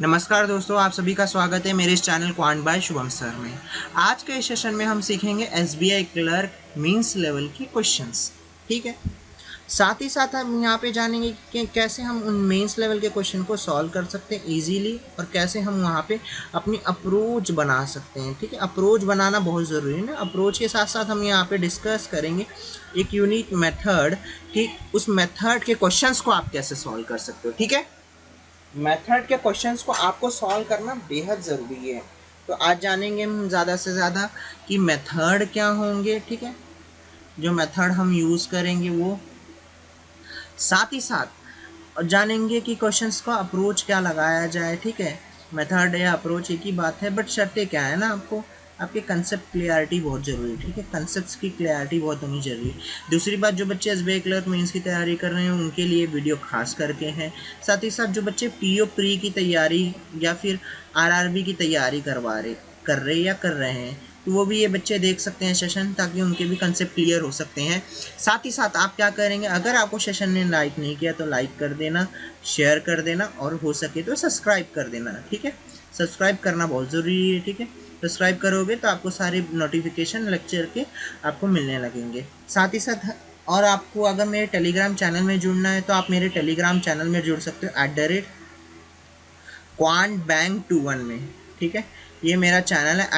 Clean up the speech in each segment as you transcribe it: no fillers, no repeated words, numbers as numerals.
नमस्कार दोस्तों, आप सभी का स्वागत है मेरे इस channel quant by Shubham sir में। आज के इस सेशन में हम सीखेंगे एसबीआई क्लर्क मींस लेवल के क्वेश्चंस। ठीक है, साथ ही साथ हम यहाँ पे जानेंगे कि कैसे हम उन मेंस लेवल के क्वेश्चन को सॉल्व कर सकते हैं इजीली और कैसे हम वहाँ पे अपनी अप्रोच बना सकते हैं। ठीक है, अप्रोच बनाना बहुत ज़रूरी है ना। अप्रोच के साथ साथ हम यहाँ पे डिस्कस करेंगे एक यूनिक मेथड कि उस मेथड के क्वेश्चंस को आप कैसे सॉल्व कर सकते हो। ठीक है, मेथड के क्वेश्चंस को आपको सॉल्व करना बेहद ज़रूरी है। तो आज जानेंगे हम ज़्यादा से ज़्यादा कि मेथड क्या होंगे। ठीक है, जो मेथड हम यूज़ करेंगे वो, साथ ही साथ जानेंगे कि क्वेश्चंस का अप्रोच क्या लगाया जाए। ठीक है, मेथड या अप्रोच एक ही बात है, बट शर्तें क्या है ना, आपके कंसेप्ट क्लियरिटी बहुत ज़रूरी है। ठीक है, कंसेप्ट्स की क्लियरिटी बहुत होनी जरूरी है। दूसरी बात, जो बच्चे एसबीआई क्लर्क मेंस की तैयारी कर रहे हैं उनके लिए वीडियो खास करके हैं। साथ ही साथ जो बच्चे पीओ प्री की तैयारी या फिर आरआरबी की तैयारी कर रहे हैं, तो वो भी ये बच्चे देख सकते हैं सेशन, ताकि उनके भी कंसेप्ट क्लियर हो सकते हैं। साथ ही साथ आप क्या करेंगे, अगर आपको सेशन ने लाइक नहीं किया तो लाइक कर देना, शेयर कर देना और हो सके तो सब्सक्राइब कर देना। ठीक है, सब्सक्राइब करना बहुत ज़रूरी है। ठीक है, सब्सक्राइब करोगे तो आपको सारे नोटिफिकेशन लेक्चर के आपको मिलने लगेंगे। साथ ही साथ और आपको अगर मेरे टेलीग्राम चैनल में जुड़ना है तो आप मेरे टेलीग्राम चैनल में जुड़ सकते हो @quantbank21 में। ठीक है, ये मेरा चैनल है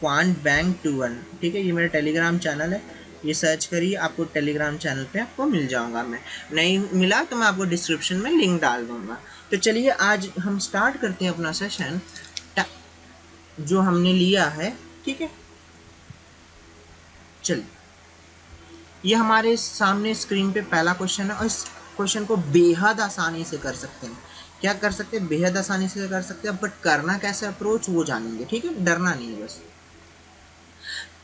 @quantbank21। ठीक है, ये मेरा टेलीग्राम चैनल है, ये सर्च करिए, आपको टेलीग्राम चैनल पे आपको मिल जाऊंगा। मैं नहीं मिला तो मैं आपको डिस्क्रिप्शन में लिंक डाल दूंगा। तो चलिए आज हम स्टार्ट करते हैं अपना सेशन जो हमने लिया है। ठीक है, चलिए, ये हमारे सामने स्क्रीन पे पहला क्वेश्चन है और इस क्वेश्चन को बेहद आसानी से कर सकते हैं। क्या कर सकते हैं? बेहद आसानी से कर सकते हैं, बट करना कैसे अप्रोच वो जानेंगे। ठीक है, डरना नहीं है बस।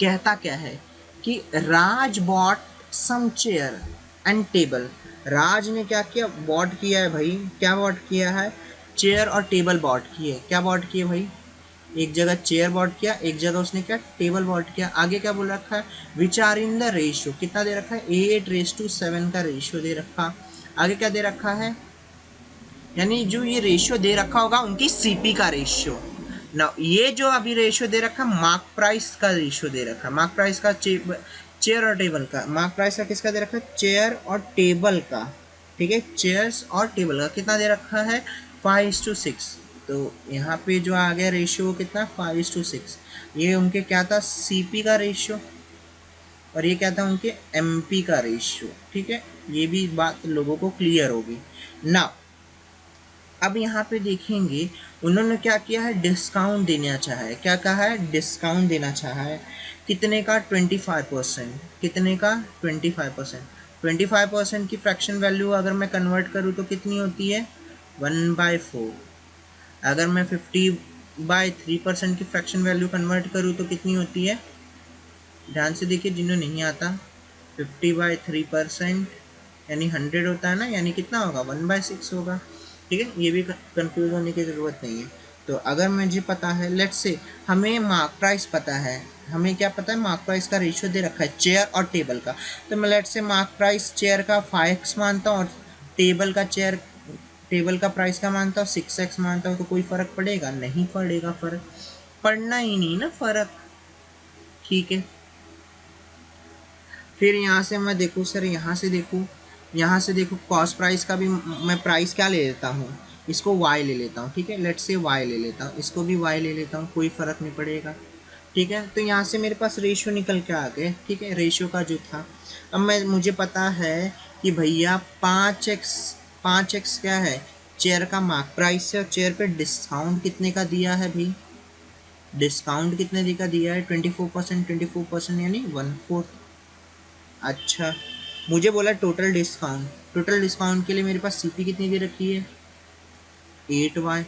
कहता क्या है कि Raj bought some chair and table. Raj ने क्या किया? बॉट किया है भाई। क्या बॉट किया है? चेयर और टेबल बॉट किए। क्या बॉट किए भाई? एक जगह चेयर बॉट किया, एक जगह उसने क्या? टेबल बॉट किया। आगे क्या बोल रखा है? Which are in the ratio. कितना दे रखा है? 8:7 का रेशियो दे रखा। आगे क्या दे रखा है? यानी जो ये रेशियो दे रखा होगा उनकी सीपी का रेशियो ना। ये जो अभी रेशियो दे रखा है मार्क प्राइस का रेशियो दे रखा है। मार्क प्राइस का चेयर और टेबल का। मार्क प्राइस का किसका दे रखा है? चेयर और टेबल का। ठीक है, चेयर्स और टेबल का कितना दे रखा है? 5:6। तो यहाँ पे जो आ गया रेशियो कितना? 5:6। ये उनके क्या था? सीपी का रेशियो, और ये क्या था? उनके एमपी का रेशियो। ठीक है, ये भी बात लोगों को क्लियर होगी ना। अब यहाँ पे देखेंगे उन्होंने क्या किया है? डिस्काउंट देना चाहा है। क्या कहा है? डिस्काउंट देना चाहा है। कितने का? 25%। कितने का? 25%। 25% की फ्रैक्शन वैल्यू अगर मैं कन्वर्ट करूँ तो कितनी होती है? 1/4। अगर मैं 50/3% की फ्रैक्शन वैल्यू कन्वर्ट करूँ तो कितनी होती है? ध्यान से देखिए जिन्हें नहीं आता। 50/3% यानी 100 होता है ना, यानी कितना होगा? 1/6 होगा। ठीक है, ये भी कंफ्यूज होने की ज़रूरत नहीं है। तो अगर मुझे पता है, लेट्स से हमें मार्क प्राइस पता है, हमें क्या पता है? मार्क प्राइस का रेशियो दे रखा है चेयर और टेबल का। तो मैं let's say mark price chair का 5x मानता हूँ और टेबल का प्राइस का मानता हूँ 6x मानता हूँ, तो कोई फ़र्क पड़ेगा? नहीं पड़ेगा, फ़र्क पड़ना ही नहीं ना, फ़र्क। ठीक है, फिर यहाँ से मैं देखूँ सर, यहाँ से देखूँ कॉस्ट प्राइस का भी मैं प्राइस क्या ले लेता हूँ? इसको y ले लेता हूँ। ठीक है, लेट्स से y ले लेता हूँ, इसको भी y ले लेता हूँ, कोई फ़र्क नहीं पड़ेगा। ठीक है, तो यहाँ से मेरे पास रेशियो निकल के आ गए। ठीक है, रेशियो का जो था, अब मुझे पता है कि भैया 5x क्या है? चेयर का मार्क प्राइस है और चेयर पे डिस्काउंट कितने का दिया है भाई? डिस्काउंट कितने का दिया है? 24% यानी 1/4। अच्छा, मुझे बोला टोटल डिस्काउंट। टोटल डिस्काउंट के लिए मेरे पास सीपी कितनी दे रखी है? 8y।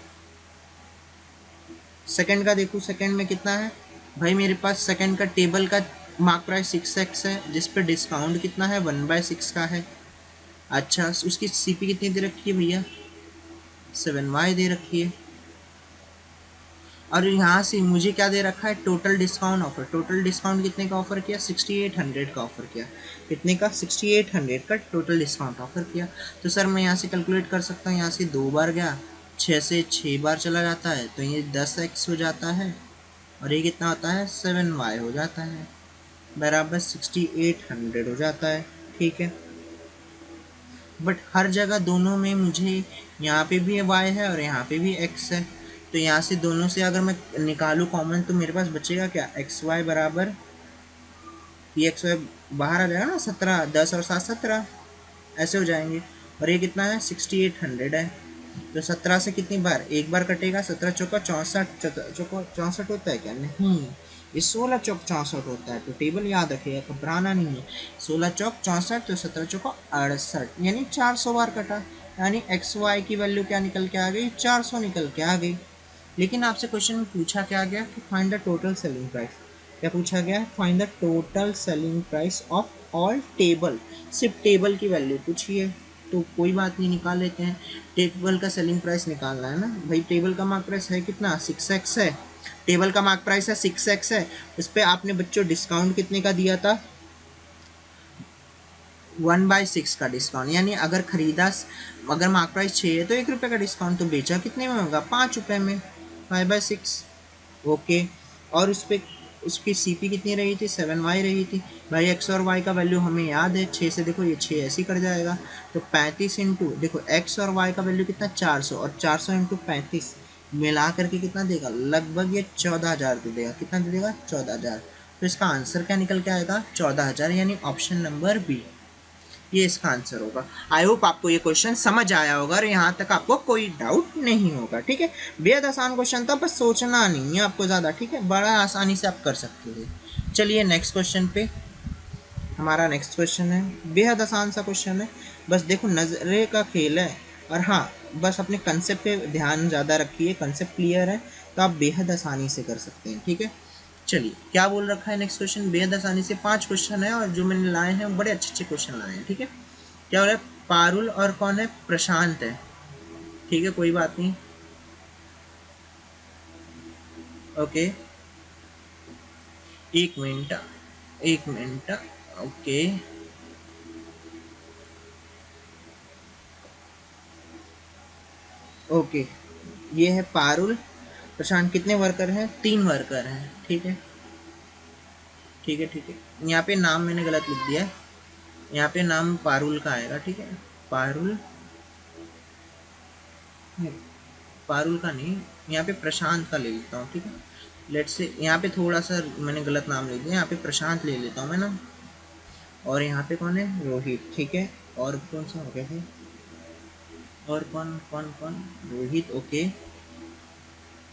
सेकंड का देखूँ, सेकंड में कितना है भाई? मेरे पास सेकंड का टेबल का मार्क प्राइस 6x है, जिस पर डिस्काउंट कितना है? 1/6 का है। अच्छा, उसकी सीपी कितनी दे रखी है भैया? 7y दे रखी है। और यहाँ से मुझे क्या दे रखा है? Total discount offer. Total discount कितने का ऑफर किया? 6800 का ऑफर किया। कितने का? 6800 का टोटल डिस्काउंट ऑफर किया। तो सर मैं यहाँ से कैलकुलेट कर सकता हूँ, यहाँ से 2 बार गया 6 से 6 बार चला जाता है तो ये 10x हो जाता है, और ये कितना होता है 7y हो जाता है, बराबर 6800 हो जाता है। ठीक है, बट हर जगह दोनों में मुझे यहाँ पे भी y है और यहाँ पे भी x है, तो यहाँ से दोनों से अगर मैं निकालूँ कॉमन तो मेरे पास बचेगा क्या, xy बराबर ये xy बाहर आ जाएगा ना, 17, 10 और 7 17 ऐसे हो जाएंगे, और ये कितना है 6800 है। तो 17 से कितनी बार, एक बार कटेगा, 17 चौका 64, चौका 64 होता है क्या, नहीं, ये 16 चौक 64 होता है। तो टेबल याद रखिएगा, घबराना नहीं है, 16 चौक 64 तो 17 चौका 68, यानी 400 बार कटा, यानी एक्स वाई की वैल्यू क्या निकल के आ गई, 400 निकल के आ गई। लेकिन आपसे क्वेश्चन में पूछा क्या गया कि find the total selling price, क्या पूछा गया है, find the total selling price of all table, सिर्फ टेबल की वैल्यू पूछी है, तो कोई बात नहीं, निकाल लेते हैं। टेबल का सेलिंग प्राइस निकालना है ना भाई, टेबल का मार्क प्राइस है कितना 6x है, टेबल का मार्क प्राइस है 6x है, उस पर आपने बच्चों डिस्काउंट कितने का दिया था, 1/6 का डिस्काउंट, यानी अगर खरीदा, अगर मार्क प्राइस 6 है तो 1 रुपये का डिस्काउंट, तो बेचा कितने में होगा 5 रुपये में, 5/6। ओके, और उस पर उसकी सीपी कितनी रही थी, 7y रही थी। भाई एक्स और वाई का वैल्यू हमें याद है 6 से, देखो ये 6 ऐसे ही कट जाएगा, तो 35 इंटू, देखो एक्स और वाई का वैल्यू कितना 400, और 400 इंटू 35 मिला करके कितना देगा, लगभग ये 14,000 दे देगा, कितना दे देगा 14,000। तो इसका आंसर क्या निकल के आएगा 14,000, यानी ऑप्शन नंबर बी, ये इसका आंसर होगा। आई होप आपको ये क्वेश्चन समझ आया होगा और यहाँ तक आपको कोई डाउट नहीं होगा। ठीक है, बेहद आसान क्वेश्चन था, बस सोचना नहीं है आपको ज़्यादा। ठीक है, बड़ा आसानी से आप कर सकते हो। चलिए नेक्स्ट क्वेश्चन पे, हमारा नेक्स्ट क्वेश्चन है बेहद आसान सा क्वेश्चन है, बस देखो नज़रे का खेल है, और हाँ बस अपने कंसेप्ट पे ध्यान ज़्यादा रखिए, कंसेप्ट क्लियर है तो आप बेहद आसानी से कर सकते हैं। ठीक है, चलिए क्या बोल रखा है नेक्स्ट क्वेश्चन, बेहद आसानी से 5 क्वेश्चन है और जो मैंने लाए हैं बड़े अच्छे अच्छे क्वेश्चन लाए हैं। ठीक है, क्या हो रहा है, पारुल और कौन है, प्रशांत है। ठीक है, कोई बात नहीं, ओके, एक मिनट, एक मिनट, ओके, ओके, ये है पारुल, प्रशांत, कितने वर्कर हैं, 3 वर्कर हैं। ठीक है, ठीक है, ठीक है, यहाँ पे नाम मैंने गलत लिख दिया है, यहाँ पे नाम पारुल का आएगा। ठीक है, पारुल, पारुल का नहीं, यहाँ पे प्रशांत का ले लेता हूँ। ठीक है, लेट से यहाँ पे थोड़ा सा मैंने गलत नाम ले दिया, यहाँ पे प्रशांत ले लेता हूँ मैं ना, और यहाँ पे कौन है, रोहित। ठीक है, और कौन सा हो गया है, और कौन कौन कौन, रोहित। ओके,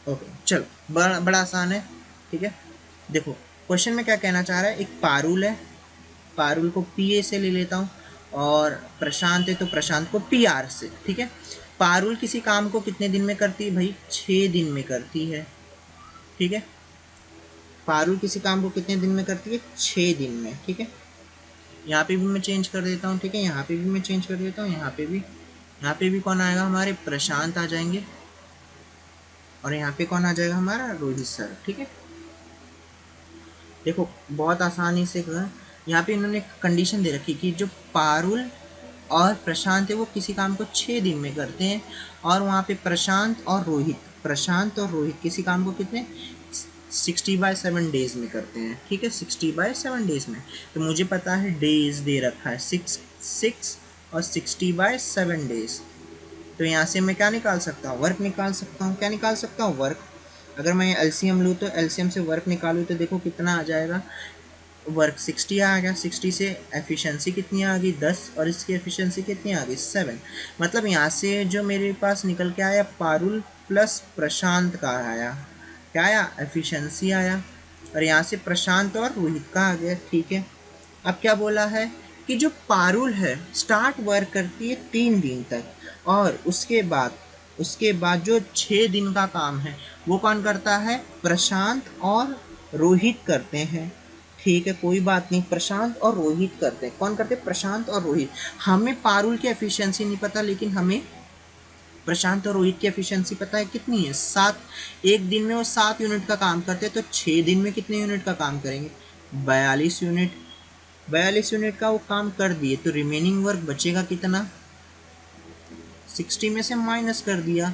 ओके, चलो बड़ा बड़ा आसान है। ठीक है, देखो क्वेश्चन में क्या कहना चाह रहा है, एक पारुल है, पारुल को पी ए से ले लेता हूँ, और प्रशांत है तो प्रशांत को पी आर से। ठीक है, पारुल किसी काम को कितने दिन में करती है भाई, 6 दिन में करती है। ठीक है, पारुल किसी काम को कितने दिन में करती है, 6 दिन में। ठीक है, यहाँ पे भी मैं चेंज कर देता हूँ। ठीक है, यहाँ पे भी मैं चेंज कर देता हूँ, यहाँ पे भी, यहाँ पे भी कौन आएगा, हमारे प्रशांत आ जाएंगे, और यहाँ पे कौन आ जाएगा, हमारा रोहित सर। ठीक है, देखो बहुत आसानी से यहाँ पे इन्होंने कंडीशन दे रखी कि जो पारुल और प्रशांत है वो किसी काम को 6 दिन में करते हैं, और वहाँ पे प्रशांत और रोहित किसी काम को कितने 60/7 डेज में करते हैं। ठीक है, 60/7 डेज में, तो मुझे पता है डेज दे रखा है 6 और 60/7 डेज, तो यहाँ से मैं क्या निकाल सकता हूँ, वर्क निकाल सकता हूँ। क्या निकाल सकता हूँ, वर्क। अगर मैं एलसीएम लूँ तो एलसीएम से वर्क निकालूँ तो देखो कितना आ जाएगा, वर्क 60 आ गया, 60 से एफिशिएंसी कितनी आ गई 10, और इसकी एफिशिएंसी कितनी आ गई 7। मतलब यहाँ से जो मेरे पास निकल के आया पारुल प्लस प्रशांत का आया, क्या आया, एफिशिएंसी आया, और यहाँ से प्रशांत और रोहित का आ गया। ठीक है, अब क्या बोला है कि जो पारुल है स्टार्ट वर्क करती है 3 दिन तक, और उसके बाद जो 6 दिन का काम है वो कौन करता है, प्रशांत और रोहित करते हैं। ठीक है, कोई बात नहीं, प्रशांत और रोहित करते हैं, कौन करते हैं, प्रशांत और रोहित। हमें पारुल की एफिशिएंसी नहीं पता, लेकिन हमें प्रशांत और रोहित की एफिशिएंसी पता है कितनी है, 7। एक दिन में वो 7 यूनिट का काम करते हैं, तो 6 दिन में कितने यूनिट का काम करेंगे, 42 यूनिट। 42 यूनिट का वो काम कर दिए, तो रिमेनिंग वर्क बचेगा कितना, 60 में से माइनस कर दिया,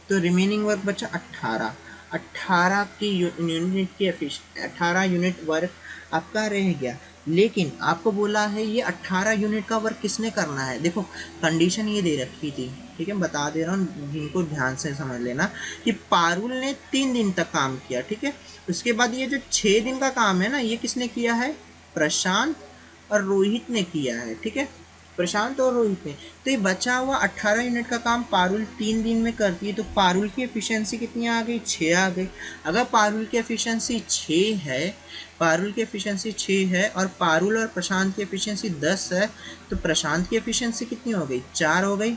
तो रिमेनिंग वर्क बचा 18। 18 की यूनिट की 18 यूनिट वर्क आपका रह गया। लेकिन आपको बोला है ये 18 यूनिट का वर्क किसने करना है। देखो कंडीशन ये दे रखी थी, ठीक है, बता दे रहा हूँ, जिनको ध्यान से समझ लेना कि पारुल ने 3 दिन तक काम किया, ठीक है। उसके बाद ये जो 6 दिन का काम है ना, ये किसने किया है, प्रशांत और रोहित ने किया है, ठीक है, प्रशांत और रोहित ने। तो ये बचा हुआ 18 यूनिट का काम पारुल 3 दिन में करती है, तो पारुल की एफिशिएंसी कितनी आ गई, 6 आ गई। अगर पारुल की एफिशिएंसी 6 है, पारुल की एफिशिएंसी 6 है और पारुल और प्रशांत की एफिशिएंसी 10 है, तो प्रशांत की एफिशिएंसी कितनी हो गई, 4 हो गई।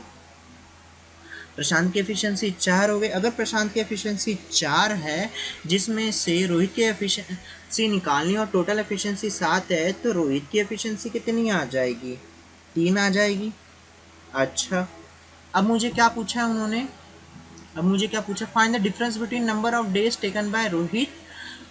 प्रशांत की एफिशिएंसी 4 हो गई। अगर प्रशांत की एफिशिएंसी 4 है, जिसमें से रोहित की एफिशिएंसी निकालनी और टोटल एफिशिएंसी 7 है, तो रोहित की एफिशिएंसी कितनी आ जाएगी, 3 आ जाएगी। अच्छा, अब मुझे क्या पूछा है उन्होंने, अब मुझे क्या पूछा, find the difference between number of days taken by Rohit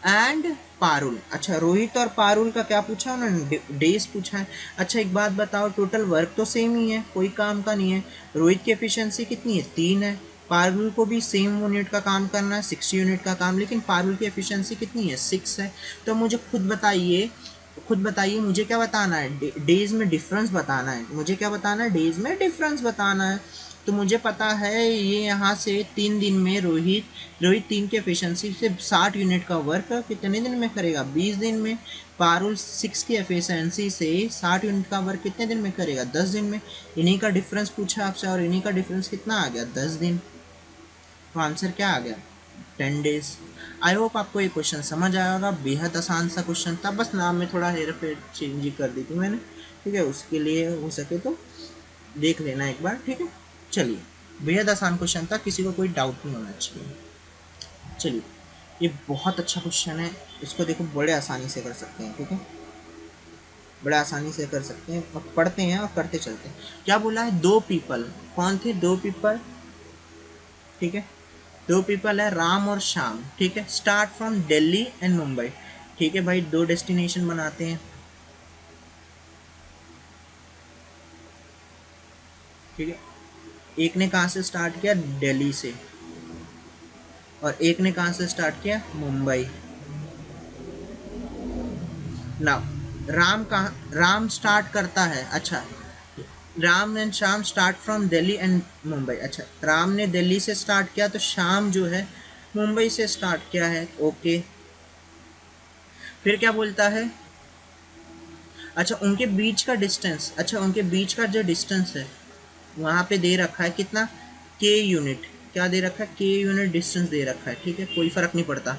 and Parul. अच्छा, रोहित और पारुल का क्या पूछा उन्होंने, डेज पूछा है। अच्छा एक बात बताओ, टोटल वर्क तो सेम ही है, कोई काम का नहीं है। रोहित की एफिशिएंसी कितनी है, 3 है। पारुल को भी सेम यूनिट का काम करना है, 60 यूनिट का काम, लेकिन पारुल की एफिशिएंसी कितनी है, 6 है। तो मुझे खुद बताइए मुझे क्या बताना है, डेज में डिफरेंस बताना है। मुझे क्या बताना है, डेज में डिफरेंस बताना है। तो मुझे पता है ये यहाँ से 3 दिन में रोहित 3 की एफिशिएंसी से 60 यूनिट का वर्क कितने दिन में करेगा, 20 दिन में। पारुल 6 की एफिशिएंसी से 60 यूनिट का वर्क कितने दिन में करेगा, 10 दिन में। इन्हीं का डिफरेंस पूछा आपसे और इन्हीं का डिफरेंस कितना आ गया, 10 दिन। तो आंसर क्या आ गया, 10 डेज। आई होप आपको ये क्वेश्चन समझ आया होगा। बेहद आसान सा क्वेश्चन था, बस नाम में थोड़ा हेर फेर चेंज कर दी थी मैंने, ठीक है। उसके लिए हो सके तो देख लेना एक बार, ठीक है। चलिए, बेहद आसान क्वेश्चन था, किसी को कोई डाउट नहीं होना चाहिए। चलिए, ये बहुत अच्छा क्वेश्चन है, इसको देखो बड़े आसानी से कर सकते हैं, ठीक है, बड़े आसानी से कर सकते हैं। और पढ़ते हैं और करते चलते हैं। क्या बोला है, 2 पीपल, कौन थे 2 पीपल, ठीक है, 2 पीपल है, राम और श्याम, ठीक है, start from Delhi and Mumbai, ठीक है भाई, 2 डेस्टिनेशन बनाते हैं, ठीक है। एक ने कहाँ से स्टार्ट किया, दिल्ली से, और एक ने कहाँ से स्टार्ट किया, मुंबई। नाउ राम स्टार्ट करता है, अच्छा, Ram and Shyam start from Delhi and Mumbai. अच्छा, राम ने दिल्ली से स्टार्ट किया, तो श्याम जो है मुंबई से स्टार्ट किया है, ओके। फिर क्या बोलता है, अच्छा उनके बीच का डिस्टेंस, अच्छा उनके बीच का जो डिस्टेंस है वहाँ पे दे रखा है कितना, के यूनिट, क्या दे रखा है, के यूनिट डिस्टेंस दे रखा है, ठीक है, कोई फर्क नहीं पड़ता।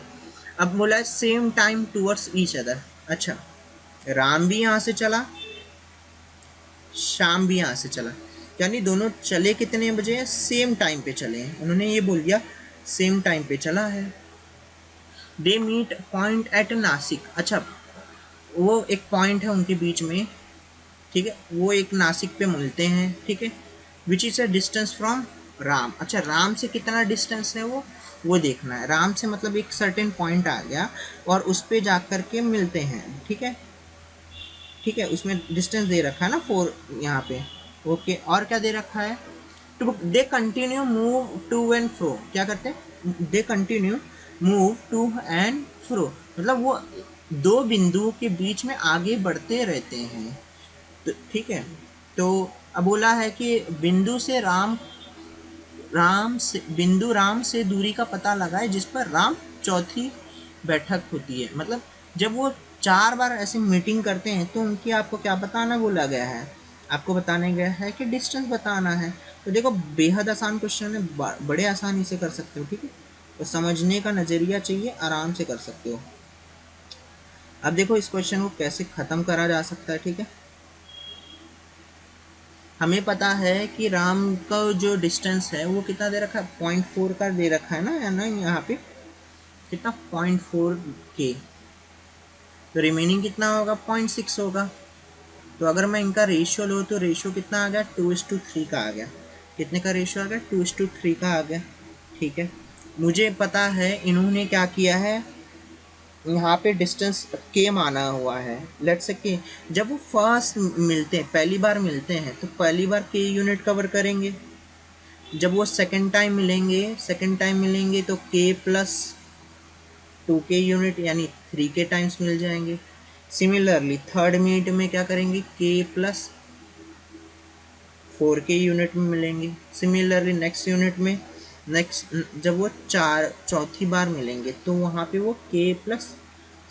अब बोला है same time towards each other. अच्छा, राम भी यहाँ से चला, शाम भी यहाँ से चला, यानी दोनों चले कितने बजे, सेम टाइम पे चले हैं, उन्होंने ये बोल दिया सेम टाइम पे चला है। They meet point at Nashik, अच्छा वो एक पॉइंट है उनके बीच में, ठीक है, वो एक नासिक पे मिलते हैं, ठीक है। Which is a distance from Ram, अच्छा राम से कितना डिस्टेंस है वो देखना है। राम से मतलब एक सर्टेन पॉइंट आ गया और उस पर जा कर के मिलते हैं, ठीक है, ठीक है, उसमें डिस्टेंस दे रखा है ना 4 यहाँ पे, ओके। और क्या दे रखा है, two they continue move to and fro, क्या करते हैं, they continue move to and fro, मतलब वो 2 बिंदुओं के बीच में आगे बढ़ते रहते हैं, तो ठीक है। तो अब बोला है कि बिंदु राम से दूरी का पता लगाए जिस पर राम चौथी बैठक होती है, मतलब जब वो 4 बार ऐसे मीटिंग करते हैं तो उनकी आपको क्या बताना बोला गया है, आपको बताने गया है कि डिस्टेंस बताना है। तो देखो बेहद आसान क्वेश्चन है, बड़े आसानी से कर सकते हो, ठीक है, तो समझने का नज़रिया चाहिए, आराम से कर सकते हो। अब देखो इस क्वेश्चन को कैसे ख़त्म करा जा सकता है, ठीक है। हमें पता है कि राम का जो डिस्टेंस है वो कितना दे रखा है, 0.4 का दे रखा है ना, या ना यहाँ पे कितना 0.4 के, तो रिमेनिंग कितना होगा, 0.6 होगा। तो अगर मैं इनका रेशियो लूँ तो रेशियो कितना आ गया, 2:3 का आ गया। कितने का रेशियो आ गया, 2:3 का आ गया, ठीक है। मुझे पता है इन्होंने क्या किया है, यहाँ पे डिस्टेंस के माना हुआ है, लेट्स से कि जब वो फर्स्ट मिलते हैं, पहली बार मिलते हैं, तो पहली बार के यूनिट कवर करेंगे, जब वो सेकेंड टाइम मिलेंगे तो k प्लस 2k यूनिट यानी 3k टाइम्स मिल जाएंगे। सिमिलरली थर्ड मिनट में क्या करेंगे, k प्लस 4k यूनिट में मिलेंगे। सिमिलरली नेक्स्ट यूनिट में नेक्स्ट जब वो चौथी बार मिलेंगे तो वहाँ पे वो k प्लस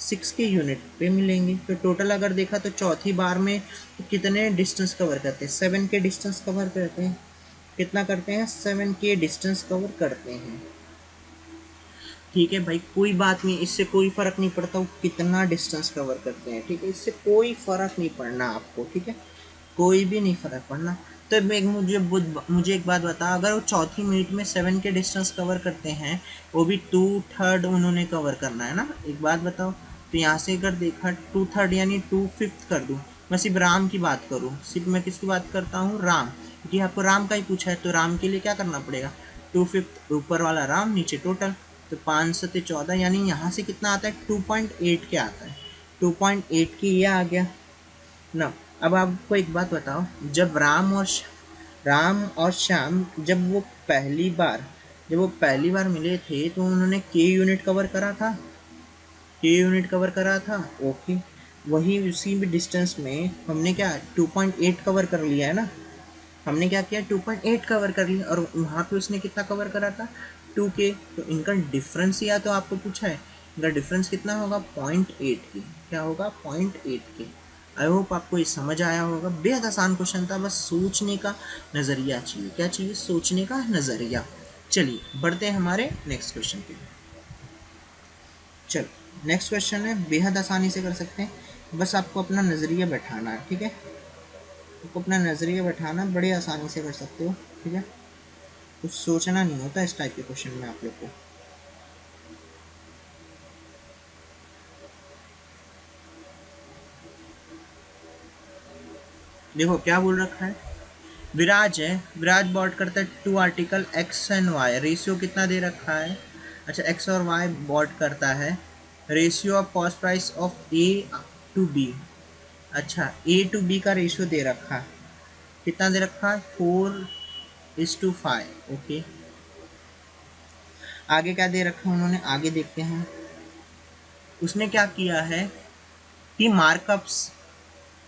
6k यूनिट पे मिलेंगे। तो टोटल अगर देखा तो चौथी बार में कितने डिस्टेंस कवर करते हैं, 7k डिस्टेंस कवर करते हैं। कितना करते हैं, 7k डिस्टेंस कवर करते हैं। ठीक है भाई, कोई बात नहीं, इससे कोई फर्क नहीं पड़ता वो कितना डिस्टेंस कवर करते हैं। ठीक है, इससे कोई फर्क नहीं पड़ना आपको। ठीक है, कोई भी नहीं फर्क पड़ना। तो मुझे एक बात बता, अगर वो चौथी मिनट में 7 के डिस्टेंस कवर करते हैं, वो भी 2/3 उन्होंने कवर करना है ना। एक बात बताओ, तो यहाँ से अगर देखा 2/3 यानी 2/5 कर दूँ। मैं सिर्फ राम की बात करूँ, सिर्फ मैं किसकी बात करता हूँ, राम, क्योंकि आपको राम का ही पूछा है। तो राम के लिए क्या करना पड़ेगा, 2/5 ऊपर वाला राम, नीचे टोटल। तो 5 से 14 यानी यहाँ से कितना आता है, 2.8 के आता है। 2.8 की ये आ गया ना। अब आपको एक बात बताओ, जब राम और श्याम जब वो पहली बार मिले थे तो उन्होंने के यूनिट कवर करा था, ओके। वही उसी भी डिस्टेंस में हमने क्या 2.8 कवर कर लिया है ना। हमने क्या किया, 2.8 कवर कर लिया, और वहाँ पे उसने कितना कवर करा था, 2k। तो इनका डिफरेंस या तो आपको पूछा है, इनका डिफरेंस कितना होगा, 0.8 की। क्या होगा, 0.8 की। आई होप आपको ये समझ आया होगा। बेहद आसान क्वेश्चन था, बस सोचने का नज़रिया चाहिए। क्या चाहिए, सोचने का नज़रिया। चलिए बढ़ते हैं हमारे नेक्स्ट क्वेश्चन पे। चलो नेक्स्ट क्वेश्चन है, बेहद आसानी से कर सकते हैं, बस आपको अपना नज़रिया बैठाना है। ठीक है, आपको अपना नज़रिया बैठाना, बड़े आसानी से कर सकते हो। ठीक है, कुछ सोचना नहीं होता इस टाइप के क्वेश्चन में आप लोग को। देखो क्या बोल रखा है, विराज है, विराज बॉट करता है 2 article X and Y, ratio कितना दे रखा है। अच्छा, एक्स और वाई बॉट करता है, ratio of cost price of A to B. अच्छा, ए टू बी का रेशियो दे रखा है, कितना दे रखा है, 4:5। ओके, आगे क्या दे रखा है उन्होंने, आगे देखते हैं। उसने क्या किया है कि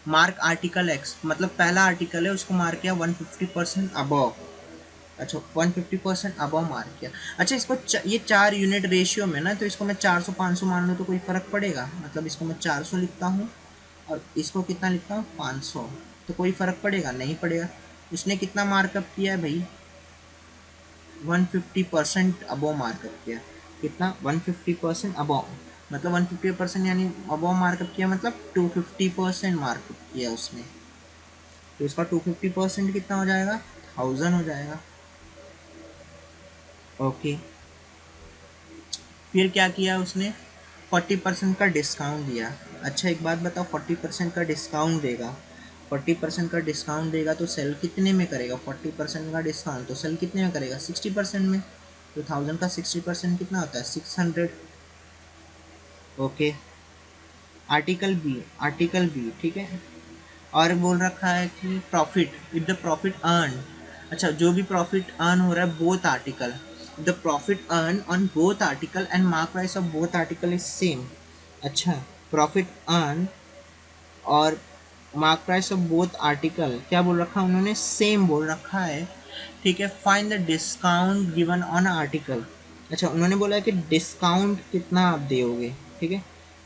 मार्क आर्टिकल एक्स, मतलब पहला आर्टिकल है उसको मार्क किया 150% अबव। अच्छा, 150% अबव मार्क किया। अच्छा, इसको ये 4 यूनिट रेशियो में ना, तो इसको मैं 400 500 मान लूँ तो कोई फ़र्क पड़ेगा, मतलब इसको मैं 400 लिखता हूँ और इसको कितना लिखता हूँ, 500, तो कोई फ़र्क पड़ेगा, नहीं पड़ेगा। उसने कितना मार्कअप किया है भाई, 150% अबव मार्कअप किया। कितना, 150% अबव, मतलब 150% यानी अबव मार्कअप किया, मतलब 250% मार्कअप किया उसने। तो इसका 250% कितना हो जाएगा, 1000 हो जाएगा। ओके, फिर क्या किया उसने, 40% का डिस्काउंट दिया। अच्छा एक बात बताओ, 40% का डिस्काउंट देगा, 40% का डिस्काउंट देगा तो सेल कितने में करेगा, 40% का डिस्काउंट तो सेल कितने में करेगा, 60% में। तो 1000 का 60% कितना होता है, 600। ओके, आर्टिकल बी, ठीक है। और बोल रखा है कि profit, if the profit earn, अच्छा जो भी प्रॉफिट अर्न हो रहा है both article, the profit earn on both article and mark price of both article is same. अच्छा, प्रॉफिट अर्न और mark price of both article क्या बोल रखा है उन्होंने, सेम बोल रखा है। ठीक है, find the discount given on article. अच्छा, उन्होंने बोला है कि डिस्काउंट कितना आप दोगे। ठीक है,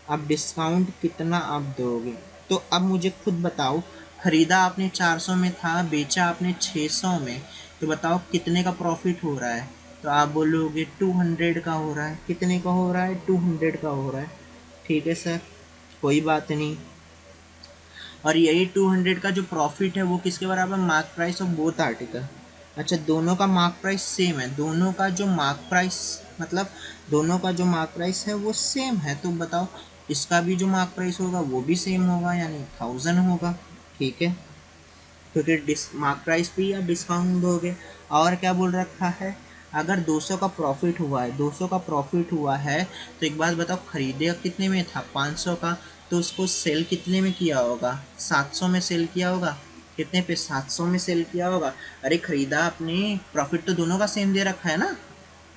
आप डिस्काउंट कितना आप दोगे। तो अब मुझे खुद बताओ, खरीदा आपने 400 में था, बेचा आपने 600 में, तो बताओ कितने का प्रॉफिट हो रहा है। तो आप बोलोगे 200 का हो रहा है। कितने का हो रहा है, 200 का हो रहा है। ठीक है सर, कोई बात नहीं। और यही 200 का जो प्रॉफिट है वो किसके बराबर, mark price of both article. अच्छा, दोनों का मार्क प्राइस सेम है, दोनों का जो मार्क प्राइस, मतलब दोनों का जो मार्क प्राइस है वो सेम है, तो बताओ इसका भी जो मार्क प्राइस होगा वो भी सेम होगा, यानी 1000 होगा। ठीक है, क्योंकि मार्क प्राइस पे आप डिस्काउंट दोगे। और क्या बोल रखा है, अगर 200 का प्रॉफिट हुआ है, 200 का प्रॉफिट हुआ है, तो एक बात बताओ, खरीदे कितने में था, 500 का, तो उसको सेल कितने में किया होगा, 700 में सेल किया होगा। कितने पे, 700 में सेल किया होगा। अरे खरीदा आपने, प्रॉफिट तो दोनों का सेम दे रखा है ना,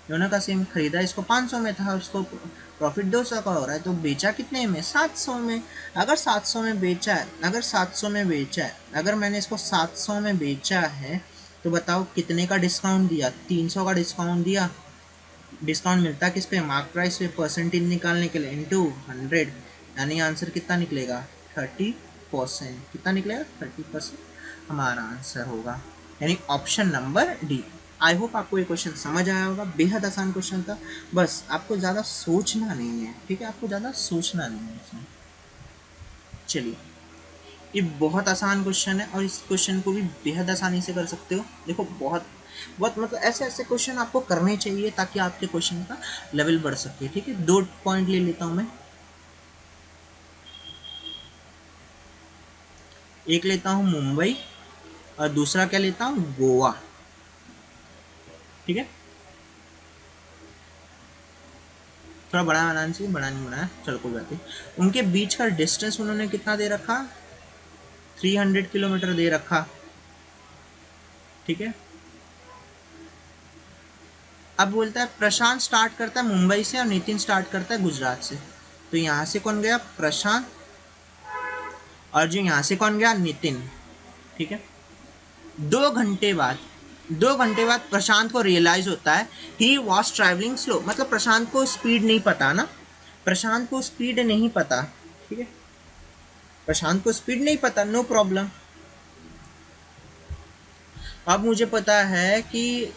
दोनों का सेम। खरीदा इसको 500 में था, उसको प्रॉफिट 200 का हो रहा है, तो बेचा कितने में, 700 में। अगर 700 में बेचा है, अगर 700 में बेचा है, अगर मैंने इसको 700 में बेचा है, तो बताओ कितने का डिस्काउंट दिया, 300 का डिस्काउंट दिया। डिस्काउंट मिलता है किस पे, मार्क प्राइस पे, परसेंटेज निकालने के लिए, इंटू 100, यानी आंसर कितना निकलेगा, 30%। कितना निकलेगा, 30% हमारा आंसर होगा, यानी option number D. I hope आपको ये क्वेश्चन समझ आया होगा, बेहद आसान क्वेश्चन था, बस आपको ज़्यादा सोचना नहीं है, ठीक है, आपको ज़्यादा सोचना नहीं है इसमें। चलिए, ये बहुत आसान क्वेश्चन है और इस क्वेश्चन को भी बेहद आसानी से कर सकते हो। देखो बहुत बहुत मतलब ऐसे ऐसे क्वेश्चन आपको करने चाहिए ताकि आपके क्वेश्चन का लेवल बढ़ सके, ठीक है। 2 पॉइंट ले लेता हूँ मैं, एक लेता हूँ मुंबई और दूसरा क्या लेता हूँ, गोवा, ठीक है। थोड़ा बड़ा बनाना चाहिए, बड़ा नहीं बनाया, चलो कोई बात नहीं। उनके बीच का डिस्टेंस उन्होंने कितना दे रखा, 300 किलोमीटर दे रखा, ठीक है। अब बोलता है प्रशांत स्टार्ट करता है मुंबई से और नितिन स्टार्ट करता है गुजरात से, तो यहाँ से कौन गया, प्रशांत, और जो यहाँ से कौन गया, नितिन, ठीक है। 2 घंटे बाद, 2 घंटे बाद प्रशांत को रियलाइज होता है ही वॉज ट्रैवलिंग स्लो, मतलब प्रशांत को स्पीड नहीं पता ना, प्रशांत को स्पीड नहीं पता, ठीक है, प्रशांत को स्पीड नहीं पता, नो प्रॉब्लम। अब मुझे पता है कि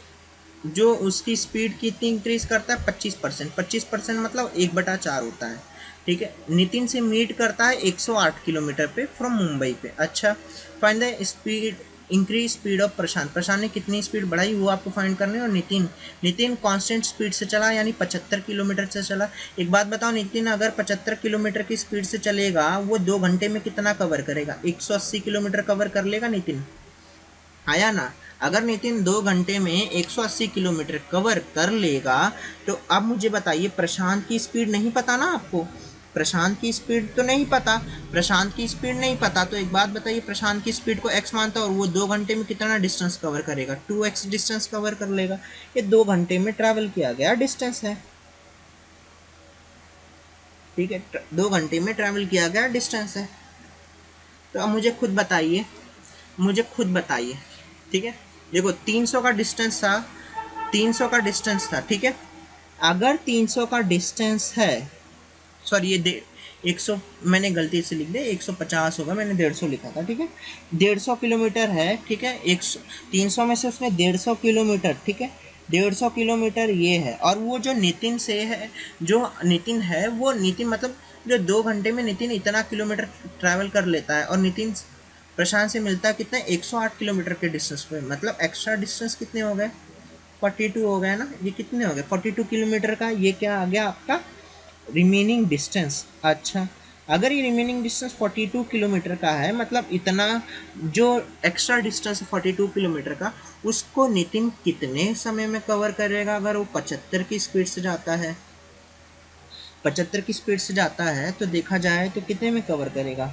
जो उसकी स्पीड कितनी इंक्रीज करता है, 25%, 25% मतलब 1/4 होता है, ठीक है। नितिन से मीट करता है 108 किलोमीटर पे फ्रॉम मुंबई पे। अच्छा, find the speed, increase speed of Prashant, Prashant ने कितनी स्पीड बढ़ाई वो आपको फाइंड करनी है। और नितिन, नितिन कांस्टेंट स्पीड से चला यानी 75 किलोमीटर से चला। एक बात बताओ, नितिन अगर 75 किलोमीटर की स्पीड से चलेगा वो 2 घंटे में कितना कवर करेगा, 180 किलोमीटर कवर कर लेगा नितिन, आया ना। अगर नितिन 2 घंटे में 180 किलोमीटर कवर कर लेगा, तो अब मुझे बताइए प्रशांत की स्पीड नहीं पता ना आपको, प्रशांत की स्पीड तो नहीं पता, प्रशांत की स्पीड नहीं पता, तो एक बात बताइए, प्रशांत की स्पीड को x मानता और वो 2 घंटे में कितना डिस्टेंस कवर करेगा, 2x डिस्टेंस कवर कर लेगा। ये 2 घंटे में ट्रैवल किया गया डिस्टेंस है, ठीक है, 2 घंटे में ट्रैवल किया गया डिस्टेंस है। तो अब मुझे खुद बताइए, मुझे खुद बताइए, ठीक है। देखो 300 का डिस्टेंस था, 300 का डिस्टेंस था, ठीक है। अगर 300 का डिस्टेंस है, सॉरी ये 100 मैंने गलती से लिख दिया, 150 होगा, मैंने 150 लिखा था, ठीक है। 150 किलोमीटर है, ठीक है, 300 में से उसने 150 किलोमीटर, ठीक है, 150 किलोमीटर ये है। और वो जो नितिन से है, जो नितिन है वो नितिन मतलब जो 2 घंटे में नितिन इतना किलोमीटर ट्रैवल कर लेता है, और नितिन प्रशांत से मिलता है कितना, 108 किलोमीटर के डिस्टेंस पे, मतलब एक्स्ट्रा डिस्टेंस कितने हो गए, 42 हो गए ना। ये कितने हो गए, 42 किलोमीटर का ये क्या आ गया आपका, रिमेनिंग डिस्टेंस। अच्छा, अगर ये रिमेनिंग डिस्टेंस 42 किलोमीटर का है, मतलब इतना जो एक्स्ट्रा डिस्टेंस है 42 किलोमीटर का, उसको नितिन कितने समय में कवर करेगा, अगर वो 75 की स्पीड से जाता है, 75 की स्पीड से जाता है, तो देखा जाए तो कितने में कवर करेगा।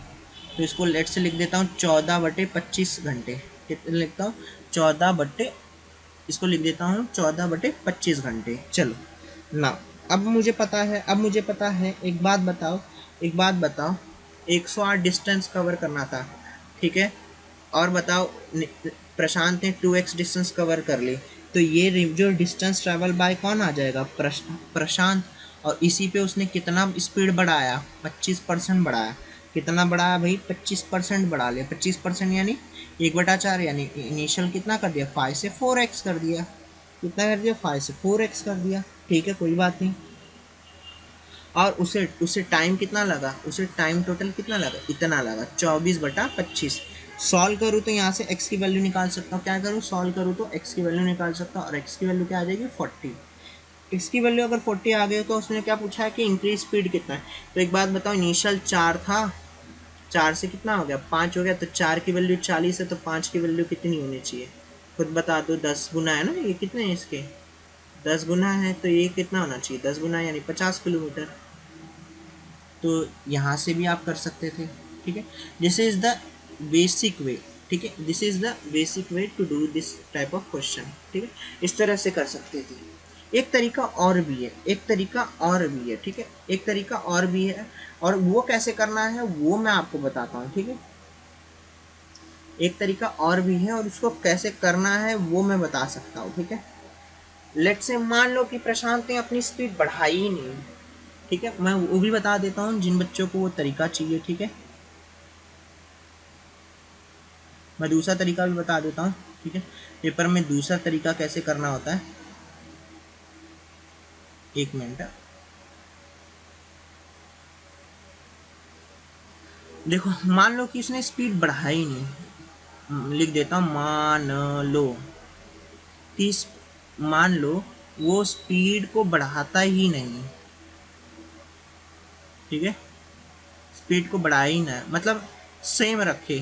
तो इसको लेट से लिख देता हूँ 14/25 घंटे, कितने लिखता हूँ, 14 इसको लिख देता हूँ 14/25 घंटे। चलो ना, अब मुझे पता है, अब मुझे पता है, एक बात बताओ, एक बात बताओ, 108 डिस्टेंस कवर करना था, ठीक है। और बताओ प्रशांत ने 2x डिस्टेंस कवर कर ली, तो ये जो डिस्टेंस ट्रैवल बाय कौन आ जाएगा, प्रशांत। और इसी पे उसने कितना स्पीड बढ़ाया, 25% बढ़ाया। कितना बढ़ाया भाई, 25% बढ़ा लिया, 25% यानी 1/4, यानी इनिशियल कितना कर दिया, 5 से 4x कर दिया, कितना कर दिया, 5 से 4x कर दिया, ठीक है, कोई बात नहीं। और उसे उसे टाइम कितना लगा, उसे टाइम टोटल कितना लगा, इतना लगा, 24/25। सॉल्व करूँ तो यहाँ से x की वैल्यू निकाल सकता हूँ, क्या करूँ, सॉल्व करूँ तो x की वैल्यू निकाल सकता हूँ, और x की वैल्यू क्या आ जाएगी, 40। x की वैल्यू अगर 40 आ गई तो उसने क्या पूछा है कि इंक्रीज स्पीड कितना है। तो एक बात बताओ, इनिशियल 4 था, 4 से कितना हो गया, 5 हो गया, तो 4 की वैल्यू 40 है, तो 5 की वैल्यू कितनी होनी चाहिए, खुद बता दो, 10 गुना है ना, ये कितने हैं इसके, 10 गुना है, तो ये कितना होना चाहिए, 10 गुना यानी 50 किलोमीटर। तो यहाँ से भी आप कर सकते थे, ठीक है, this is the basic way, ठीक है, this is the basic way to do this type of question. ठीक है, इस तरह से कर सकते थे। एक तरीका और भी है, एक तरीका और भी है, ठीक है, एक तरीका और भी है, और वो कैसे करना है वो मैं आपको बताता हूँ। ठीक है, एक तरीका और भी है और उसको कैसे करना है वो मैं बता सकता हूँ। ठीक है, लेट्स से मान लो कि प्रशांत ने अपनी स्पीड बढ़ाई ही नहीं। ठीक है, मैं वो भी बता देता हूँ जिन बच्चों को वो तरीका चाहिए। ठीक है, मैं दूसरा तरीका भी बता देता हूँ। ठीक है, पेपर में दूसरा तरीका कैसे करना होता है, एक मिनट। देखो, मान लो कि उसने स्पीड बढ़ाई नहीं, लिख देता हूँ मान लो कि मान लो वो स्पीड को बढ़ाता ही नहीं। ठीक है, स्पीड को बढ़ा ही ना, मतलब सेम रखे।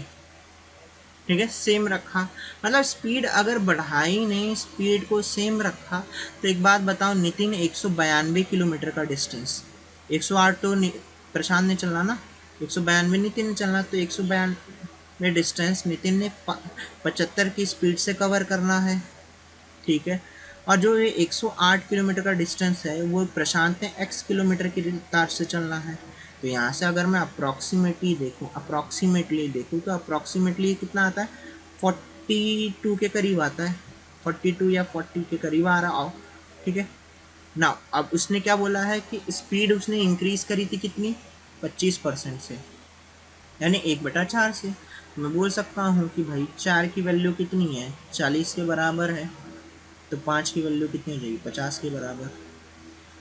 ठीक है, सेम रखा, मतलब स्पीड अगर बढ़ाई नहीं, स्पीड को सेम रखा, तो एक बात बताओ, नितिन 192 किलोमीटर का डिस्टेंस, 108 तो प्रशांत ने चलना ना, 192 नितिन ने चलना, तो 192 डिस्टेंस नितिन ने 75 की स्पीड से कवर करना है। ठीक है, और जो ये 108 किलोमीटर का डिस्टेंस है वो प्रशांत ने x किलोमीटर की रफ्तार से चलना है। तो यहाँ से अगर मैं अप्रॉक्सीमेटली देखूँ तो अप्रॉक्सीमेटली कितना आता है, 42 के करीब आता है, 42 या 40 के करीब आ रहा हो। ठीक है ना, अब उसने क्या बोला है कि स्पीड उसने इंक्रीज करी थी कितनी, 25% से, यानी 1/4 से। मैं बोल सकता हूँ कि भाई 4 की वैल्यू कितनी है, 40 के बराबर है, तो 5 की वैल्यू कितनी हो जाएगी, 50 के बराबर।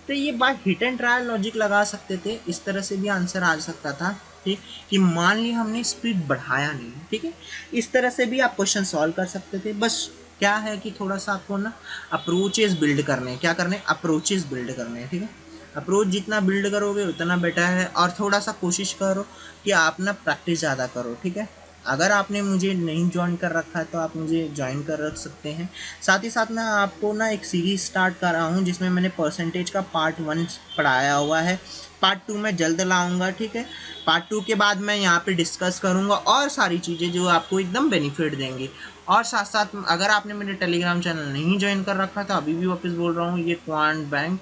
तो ये बात हिट एंड ट्रायल लॉजिक लगा सकते थे, इस तरह से भी आंसर आ सकता था। ठीक, कि मान लिया हमने स्पीड बढ़ाया नहीं। ठीक है, इस तरह से भी आप क्वेश्चन सॉल्व कर सकते थे। बस क्या है कि थोड़ा सा आपको ना अप्रोचेस बिल्ड करने हैं। क्या करने हैं, अप्रोचेस बिल्ड करने हैं। ठीक है, अप्रोच जितना बिल्ड करोगे उतना बेटर है, और थोड़ा सा कोशिश करो कि आप ना प्रैक्टिस ज़्यादा करो। ठीक है, अगर आपने मुझे नहीं ज्वाइन कर रखा है तो आप मुझे ज्वाइन कर रख सकते हैं। साथ ही साथ मैं आपको ना एक सीरीज स्टार्ट कर रहा हूँ जिसमें मैंने परसेंटेज का पार्ट 1 पढ़ाया हुआ है, पार्ट 2 मैं जल्द लाऊंगा। ठीक है, पार्ट 2 के बाद मैं यहाँ पे डिस्कस करूँगा और सारी चीज़ें जो आपको एकदम बेनिफिट देंगी। और साथ साथ अगर आपने मेरे टेलीग्राम चैनल नहीं ज्वाइन कर रखा तो अभी भी वापस बोल रहा हूँ, ये क्वांट बैंक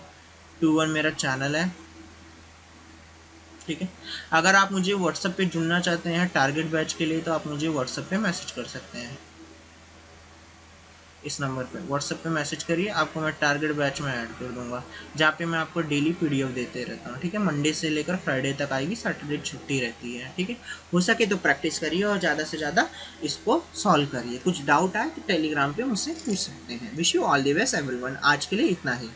21 मेरा चैनल है। ठीक है, अगर आप मुझे व्हाट्सएप पे जुड़ना चाहते हैं टारगेट बैच के लिए तो आप मुझे व्हाट्सएप पे मैसेज कर सकते हैं। इस नंबर पे व्हाट्सएप पे मैसेज करिए, आपको मैं टारगेट बैच में ऐड कर दूंगा, जहाँ पे मैं आपको डेली पीडीएफ देते रहता हूँ। ठीक है, मंडे से लेकर फ्राइडे तक आएगी, सैटरडे छुट्टी रहती है। ठीक है, हो सके तो प्रैक्टिस करिए और ज़्यादा से ज़्यादा इसको सॉल्व करिए। कुछ डाउट आए तो टेलीग्राम पे मुझसे पूछ सकते हैं। Wish you all the best everyone, आज के लिए इतना ही।